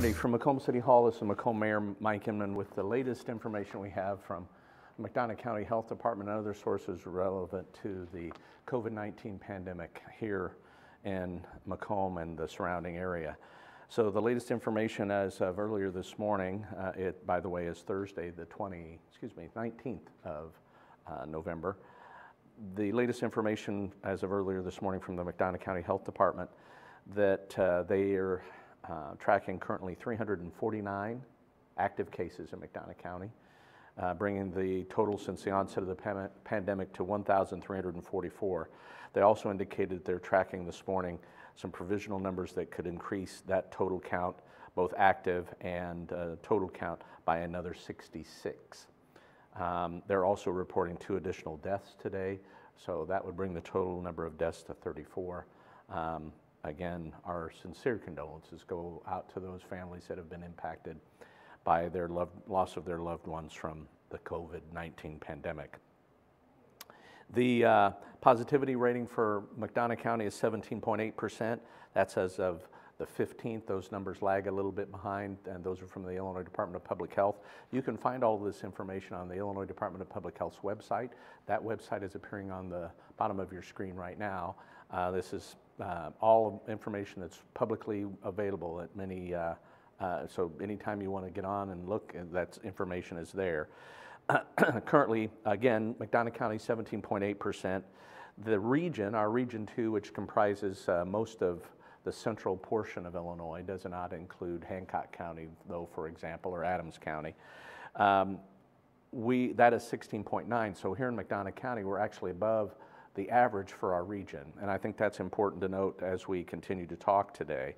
Alrighty, from Macomb City Hall, this is Macomb Mayor Mike Inman with the latest information we have from McDonough County Health Department and other sources relevant to the COVID-19 pandemic here in Macomb and the surrounding area. So the latest information as of earlier this morning, it by the way is Thursday the 19th of November. The latest information as of earlier this morning from the McDonough County Health Department that they are tracking currently 349 active cases in McDonough County, bringing the total since the onset of the pandemic to 1,344. They also indicated they're tracking this morning some provisional numbers that could increase that total count, both active and total count, by another 66. They're also reporting 2 additional deaths today, so that would bring the total number of deaths to 34. Again, our sincere condolences go out to those families that have been impacted by their loss of their loved ones from the COVID-19 pandemic. The positivity rating for McDonough County is 17.8%. That's as of the 15th. Those numbers lag a little bit behind, and those are from the Illinois Department of Public Health. You can find all of this information on the Illinois Department of Public Health's website. That website is appearing on the bottom of your screen right now. This is all information that's publicly available at many, so anytime you want to get on and look, that information is there. Currently, again, McDonough County 17.8%. The region, our Region 2, which comprises most of the central portion of Illinois, does not include Hancock County, though, for example, or Adams County. That is 16.9, so here in McDonough County, we're actually above the average for our region, and I think that's important to note as we continue to talk today.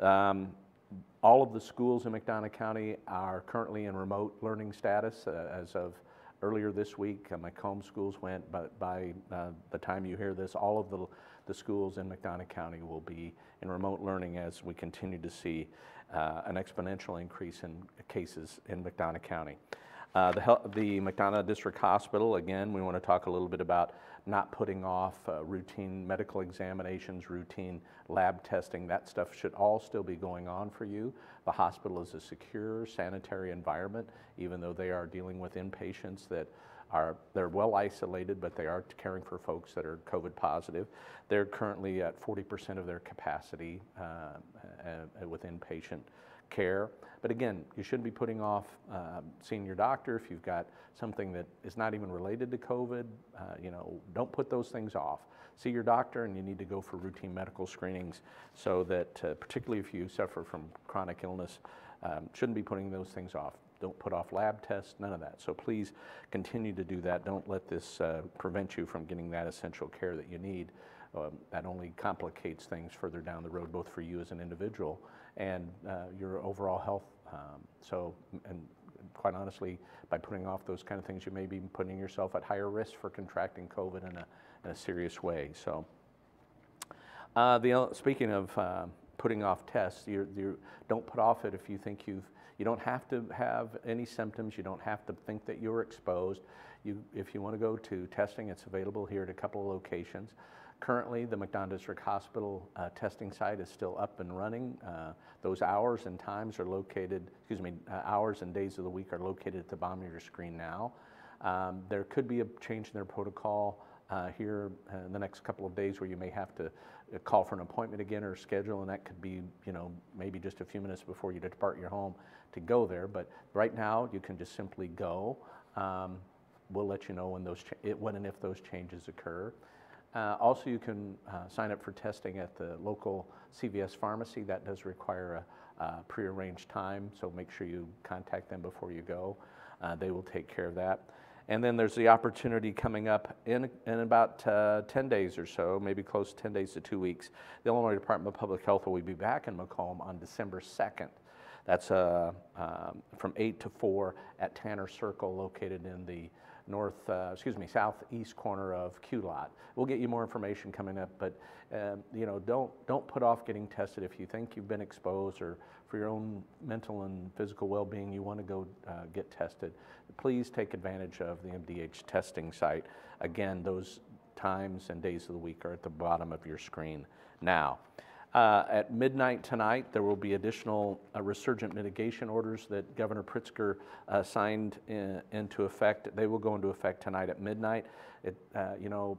All of the schools in McDonough County are currently in remote learning status. As of earlier this week, Macomb schools went, but by the time you hear this, all of the schools in McDonough County will be in remote learning as we continue to see an exponential increase in cases in McDonough County. The McDonough District Hospital, again, we want to talk a little bit about not putting off routine medical examinations, routine lab testing. That stuff should all still be going on for you. The hospital is a secure, sanitary environment, even though they are dealing with inpatients that they're well isolated, but they are caring for folks that are COVID positive. They're currently at 40% of their capacity with inpatient care. But again, you shouldn't be putting off seeing your doctor if you've got something that is not even related to COVID. Don't put those things off. See your doctor, and you need to go for routine medical screenings so that, particularly if you suffer from chronic illness, shouldn't be putting those things off. Don't put off lab tests, none of that. So please continue to do that. Don't let this prevent you from getting that essential care that you need. That only complicates things further down the road, both for you as an individual and your overall health. And quite honestly, by putting off those kind of things, you may be putting yourself at higher risk for contracting COVID in a serious way. So, speaking of putting off tests, you don't put off it if you think you don't have to have any symptoms. You don't have to think that you're exposed. If you want to go to testing, it's available here at a couple of locations. Currently, the McDonough District Hospital testing site is still up and running. Those hours and times are located, hours and days of the week are located at the bottom of your screen now. There could be a change in their protocol here in the next couple of days where you may have to call for an appointment again or schedule, and that could be, maybe just a few minutes before you depart your home to go there. But right now, you can just simply go. We'll let you know when and if those changes occur. Also, you can sign up for testing at the local CVS pharmacy. That does require a prearranged time, so make sure you contact them before you go. They will take care of that. And then there's the opportunity coming up in about 10 days or so, maybe close to 10 days to 2 weeks. The Illinois Department of Public Health will be back in Macomb on December 2nd. That's from 8 to 4 at Tanner Circle, located in the southeast corner of Q Lot. We'll get you more information coming up, but don't put off getting tested if you think you've been exposed, or for your own mental and physical well-being you want to go get tested. Please take advantage of the MDH testing site. Again, those times and days of the week are at the bottom of your screen now. At midnight tonight, there will be additional resurgent mitigation orders that Governor Pritzker signed into effect. They will go into effect tonight at midnight. You know,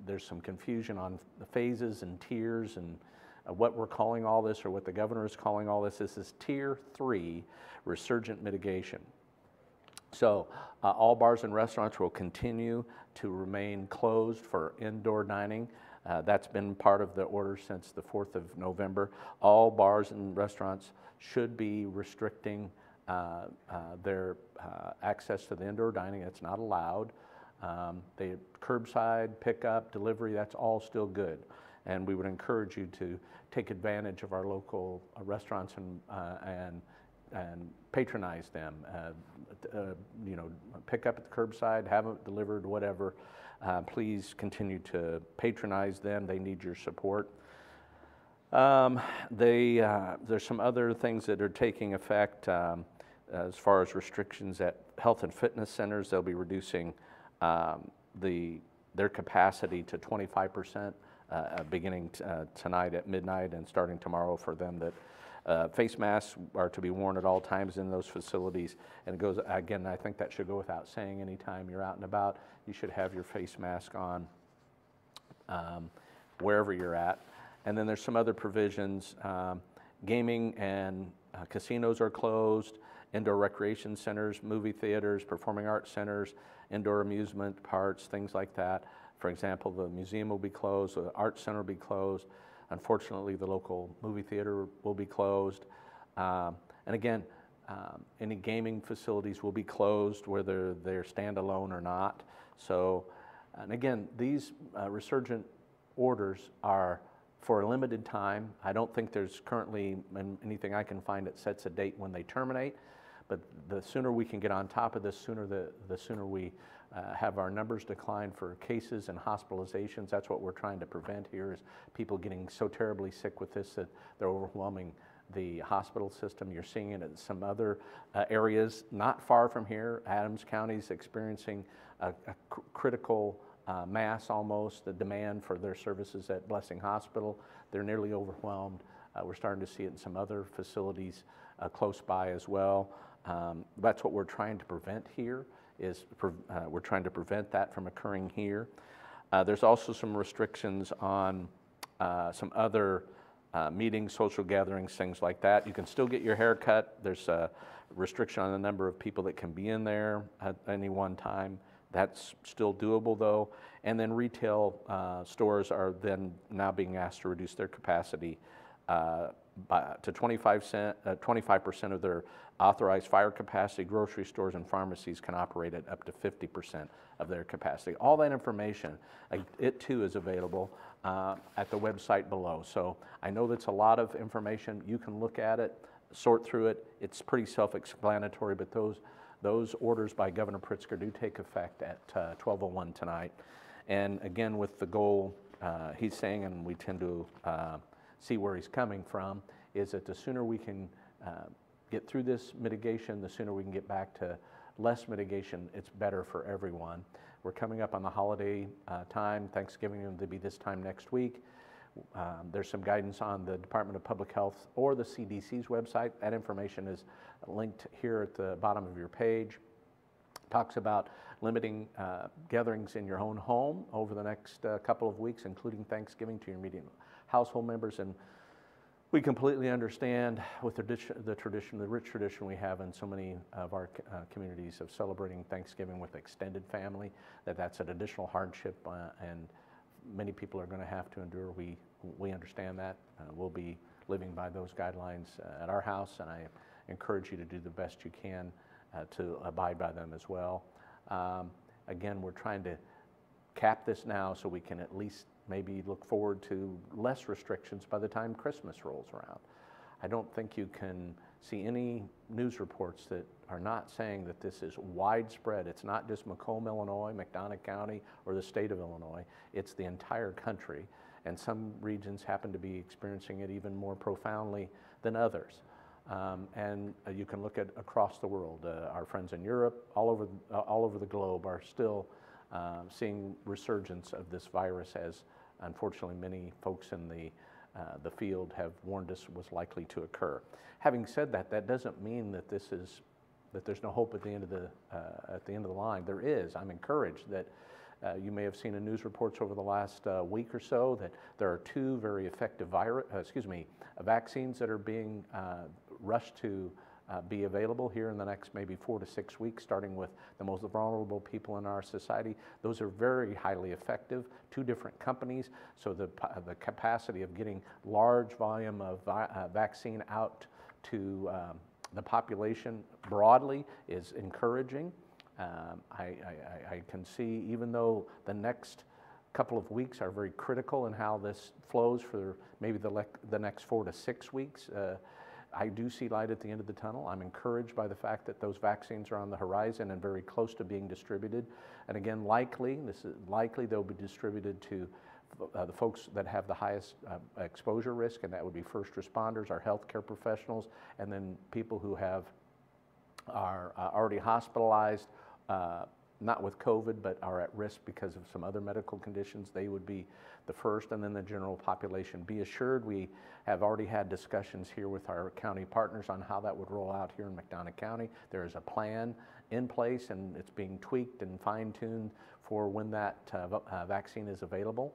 there's some confusion on the phases and tiers and what we're calling all this, or what the governor is calling all this. This is Tier 3 resurgent mitigation. So all bars and restaurants will continue to remain closed for indoor dining. That's been part of the order since the 4th of November. All bars and restaurants should be restricting their access to the indoor dining. It's not allowed. The curbside, pickup, delivery, that's all still good. And we would encourage you to take advantage of our local restaurants and patronize them. You know, pick up at the curbside, have it delivered, whatever. Please continue to patronize them. They need your support. There's some other things that are taking effect as far as restrictions at health and fitness centers. They'll be reducing their capacity to 25% beginning tonight at midnight, and starting tomorrow for them. That face masks are to be worn at all times in those facilities. And it goes, again, I think that should go without saying. Anytime you're out and about, you should have your face mask on wherever you're at. And then there's some other provisions. Gaming and casinos are closed. Indoor recreation centers, movie theaters, performing arts centers, indoor amusement parks, things like that. For example, the museum will be closed, the arts center will be closed. Unfortunately, the local movie theater will be closed. And again, any gaming facilities will be closed, whether they're standalone or not. So, and again, these resurgent orders are for a limited time. I don't think there's currently anything I can find that sets a date when they terminate. But the sooner we can get on top of this, the sooner we have our numbers decline for cases and hospitalizations. That's what we're trying to prevent here, is people getting so terribly sick with this that they're overwhelming the hospital system. You're seeing it in some other areas not far from here. Adams County is experiencing a critical mass, almost, the demand for their services at Blessing Hospital. They're nearly overwhelmed. We're starting to see it in some other facilities close by as well. That's what we're trying to prevent here, is we're trying to prevent that from occurring here. There's also some restrictions on some other meetings, social gatherings, things like that. You can still get your hair cut. There's a restriction on the number of people that can be in there at any one time. That's still doable though. And then retail stores are then now being asked to reduce their capacity to 25% of their authorized fire capacity. Grocery stores and pharmacies can operate at up to 50% of their capacity. All that information, it too is available at the website below. So I know that's a lot of information. You can look at it, sort through it. It's pretty self-explanatory, but those orders by Governor Pritzker do take effect at 12:01 tonight. And again, with the goal, he's saying, and we tend to see where he's coming from, is that the sooner we can get through this mitigation, the sooner we can get back to less mitigation, it's better for everyone. We're coming up on the holiday time. Thanksgiving will be this time next week. There's some guidance on the Department of Public Health or the CDC's website. That information is linked here at the bottom of your page. Talks about limiting gatherings in your own home over the next couple of weeks, including Thanksgiving, to your immediate household members. And we completely understand with the rich tradition we have in so many of our communities of celebrating Thanksgiving with extended family, that's an additional hardship, and many people are going to have to endure. We understand that. We'll be living by those guidelines at our house, and I encourage you to do the best you can to abide by them as well. Again, we're trying to cap this now so we can at least maybe look forward to less restrictions by the time Christmas rolls around. I don't think you can see any news reports that are not saying that this is widespread. It's not just Macomb, Illinois, McDonough County, or the state of Illinois. It's the entire country, and some regions happen to be experiencing it even more profoundly than others. And you can look at across the world. Our friends in Europe, all over the globe, are still seeing resurgence of this virus, as unfortunately many folks in the the field have warned us was likely to occur. Having said that, that doesn't mean that there's no hope at the end of the line. There is. I'm encouraged that you may have seen in news reports over the last week or so that there are 2 very effective vaccines that are being rushed to be available here in the next maybe 4 to 6 weeks, starting with the most vulnerable people in our society. Those are very highly effective, 2 different companies, so the capacity of getting large volume of vaccine out to the population broadly is encouraging. I can see, even though the next couple of weeks are very critical in how this flows for maybe the next 4 to 6 weeks, I do see light at the end of the tunnel. I'm encouraged by the fact that those vaccines are on the horizon and very close to being distributed. And again, likely they'll be distributed to the folks that have the highest exposure risk, and that would be first responders, our healthcare professionals, and then people who are already hospitalized, not with COVID, but are at risk because of some other medical conditions. They would be the first, and then the general population. Be assured we have already had discussions here with our county partners on how that would roll out here in McDonough County. There is a plan in place, and it's being tweaked and fine-tuned for when that vaccine is available.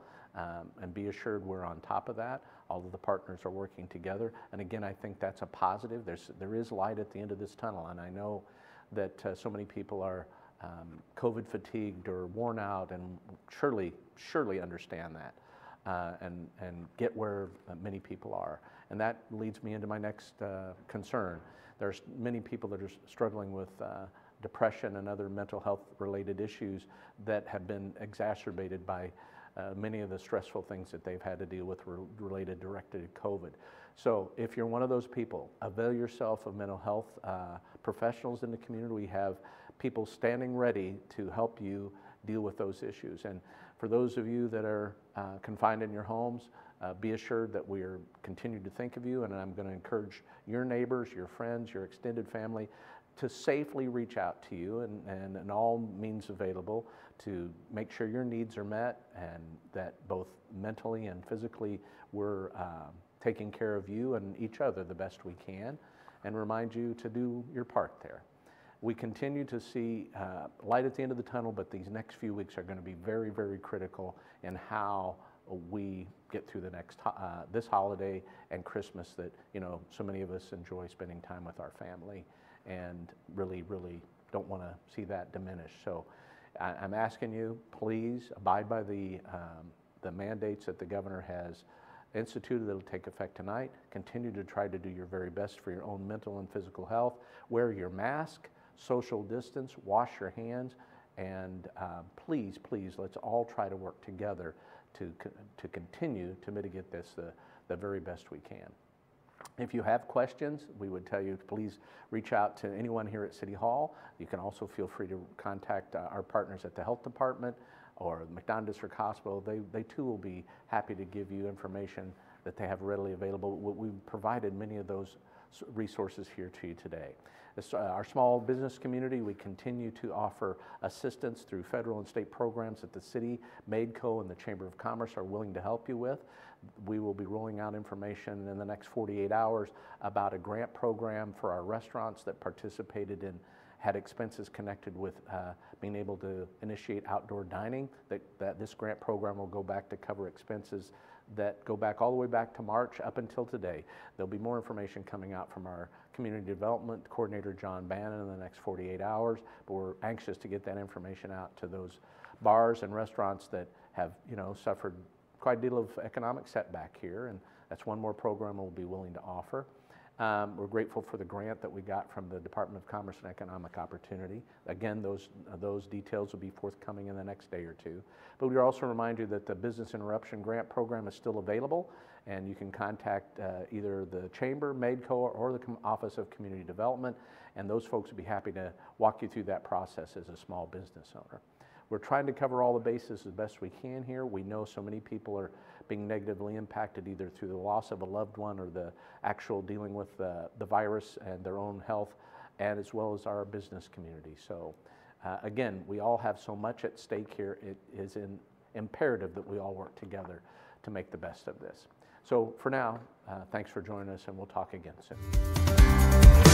And be assured we're on top of that. All of the partners are working together. And again, I think that's a positive. There is light at the end of this tunnel, and I know that so many people are COVID fatigued or worn out, and surely understand that and get where many people are. And that leads me into my next concern. There's many people that are struggling with depression and other mental health related issues that have been exacerbated by many of the stressful things that they've had to deal with related directly to COVID. So if you're one of those people, avail yourself of mental health professionals in the community. We have people standing ready to help you deal with those issues. And for those of you that are confined in your homes, be assured that we are continuing to think of you, and I'm going to encourage your neighbors, your friends, your extended family to safely reach out to you and all means available to make sure your needs are met, and that both mentally and physically we're taking care of you and each other the best we can, and remind you to do your part there. We continue to see light at the end of the tunnel, but these next few weeks are going to be very, very critical in how we get through the next this holiday and Christmas that so many of us enjoy spending time with our family, and really don't want to see that diminish. So I'm asking you, please abide by the mandates that the governor has instituted that will take effect tonight. Continue to try to do your very best for your own mental and physical health. Wear your mask, social distance, wash your hands, and please, let's all try to work together to continue to mitigate this the very best we can. If you have questions, we would tell you to please reach out to anyone here at City Hall. You can also feel free to contact our partners at the Health Department or the McDonough District Hospital. They too will be happy to give you information that they have readily available. We've provided many of those resources here to you today. Our small business community, we continue to offer assistance through federal and state programs that the city, MADCO, and the Chamber of Commerce are willing to help you with. We will be rolling out information in the next 48 hours about a grant program for our restaurants that participated in, had expenses connected with being able to initiate outdoor dining, that this grant program will go back to cover expenses that go back all the way back to March up until today. There'll be more information coming out from our Community Development Coordinator, John Bannon, in the next 48 hours, but we're anxious to get that information out to those bars and restaurants that have, suffered quite a deal of economic setback here, and that's one more program we'll be willing to offer. We're grateful for the grant that we got from the Department of Commerce and Economic Opportunity. Again, those details will be forthcoming in the next day or two. But we also remind you that the Business Interruption Grant Program is still available, and you can contact either the Chamber, MADCO, or the Office of Community Development, and those folks would be happy to walk you through that process as a small business owner. We're trying to cover all the bases as best we can here. We know so many people are being negatively impacted either through the loss of a loved one or the actual dealing with the virus and their own health, and as well as our business community. So again, we all have so much at stake here. It is imperative that we all work together to make the best of this. So for now, thanks for joining us, and we'll talk again soon.